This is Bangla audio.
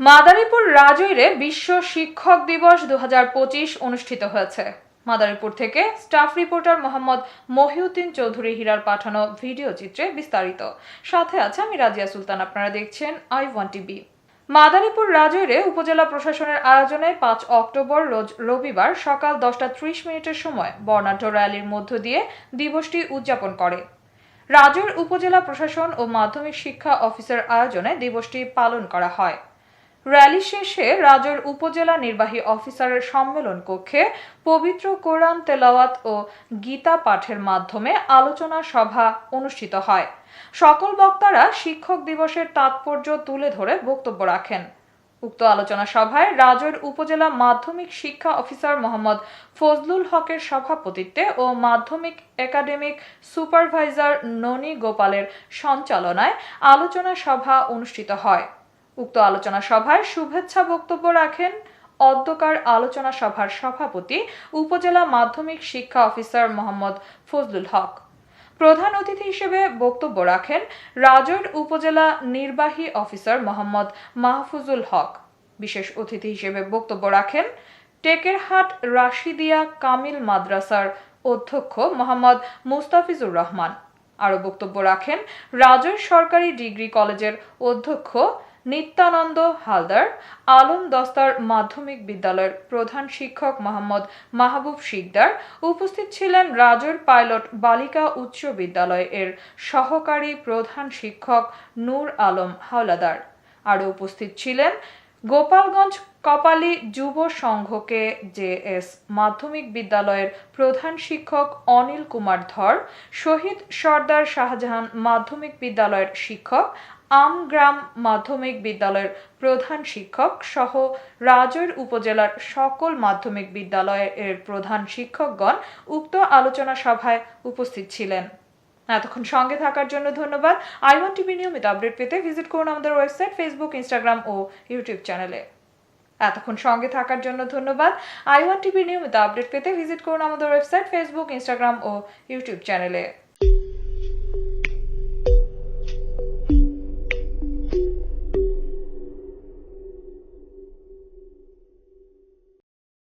মাদারীপুর রাজৈরে বিশ্ব শিক্ষক দিবস 2025 অনুষ্ঠিত হয়েছে। মাদারীপুর থেকে স্টাফ রিপোর্টার মোহাম্মদ মহিউদ্দিন চৌধুরী হীরার পাঠানো ভিডিও চিত্রে বিস্তারিত। সাথে আছে আমি রাজিয়া সুলতান। আপনারা দেখছেন I1 টিভি। মাদারীপুর রাজৈরে উপজেলা প্রশাসনের আয়োজনে 5 অক্টোবর রোজ রবিবার সকাল 10:30 সময় বর্ণাঢ্য র্যালির মধ্য দিয়ে দিবসটি উদযাপন করে। রাজৈর উপজেলা প্রশাসন ও মাধ্যমিক শিক্ষা অফিসের আয়োজনে দিবসটি পালন করা হয়। র্যালি শেষে রাজৈর উপজেলা নির্বাহী অফিসারের সম্মেলন কক্ষে পবিত্র কোরআন তেলাওয়াত ও গীতা পাঠের মাধ্যমে আলোচনা সভা অনুষ্ঠিত হয়। সকল বক্তারা শিক্ষক দিবসের তাৎপর্য তুলে ধরে বক্তব্য রাখেন। উক্ত আলোচনা সভায় রাজৈর উপজেলা মাধ্যমিক শিক্ষা অফিসার মোহাম্মদ ফজলুল হকের সভাপতিত্বে ও মাধ্যমিক একাডেমিক সুপারভাইজার ননী গোপালের সঞ্চালনায় আলোচনা সভা অনুষ্ঠিত হয়। উক্ত আলোচনা সভায় শুভেচ্ছা বক্তব্য রাখেন অধ্যকার আলোচনা সভার সভাপতি উপজেলা মাধ্যমিক শিক্ষা অফিসার মোহাম্মদ ফজলুল হক। প্রধান অতিথি হিসেবে বক্তব্য রাখেন রাজৈর উপজেলা নির্বাহী অফিসার মোহাম্মদ মাহফুজুল হক। বিশেষ অতিথি হিসেবে বক্তব্য রাখেন টেকেরহাট রাশিদিয়া কামিল মাদ্রাসার অধ্যক্ষ মোহাম্মদ মুস্তাফিজুর রহমান। আরও বক্তব্য রাখেন রাজৈর সরকারি ডিগ্রি কলেজের অধ্যক্ষ নিত্যানন্দ হালদার, আলম দস্তার মাধ্যমিক বিদ্যালয়ের প্রধান শিক্ষক মোহাম্মদ মাহবুব শিকদার। উপস্থিত ছিলেন রাজৈর পাইলট বালিকা উচ্চ বিদ্যালয় এর সহকারী প্রধান শিক্ষক নূর আলম হাওলাদার। আরও উপস্থিত ছিলেন গোপালগঞ্জ কপালী যুব সংঘকে জেএস মাধ্যমিক বিদ্যালয়ের প্রধান শিক্ষক অনিল কুমার ধর, শহীদ সর্দার শাহজাহান মাধ্যমিক বিদ্যালয়ের শিক্ষক, আমগ্রাম মাধ্যমিক বিদ্যালয়ের প্রধান শিক্ষক সহ রাজৈর উপজেলার সকল মাধ্যমিক বিদ্যালয়ের প্রধান শিক্ষকগণ উক্ত আলোচনা সভায় উপস্থিত ছিলেন। এতক্ষণ সঙ্গে থাকার জন্য ধন্যবাদ। I1 টিভি নিয়মিত আপডেট পেতে ভিজিট করুন আমাদের ওয়েবসাইট, ফেসবুক, ইনস্টাগ্রাম ও ইউটিউব চ্যানেলে। এতক্ষণ সঙ্গে থাকার জন্য ধন্যবাদ। I1 টিভি নিয়মিত আপডেট পেতে ভিজিট করুন আমাদের ওয়েবসাইট, ফেসবুক, ইনস্টাগ্রাম ও ইউটিউব চ্যানেলে।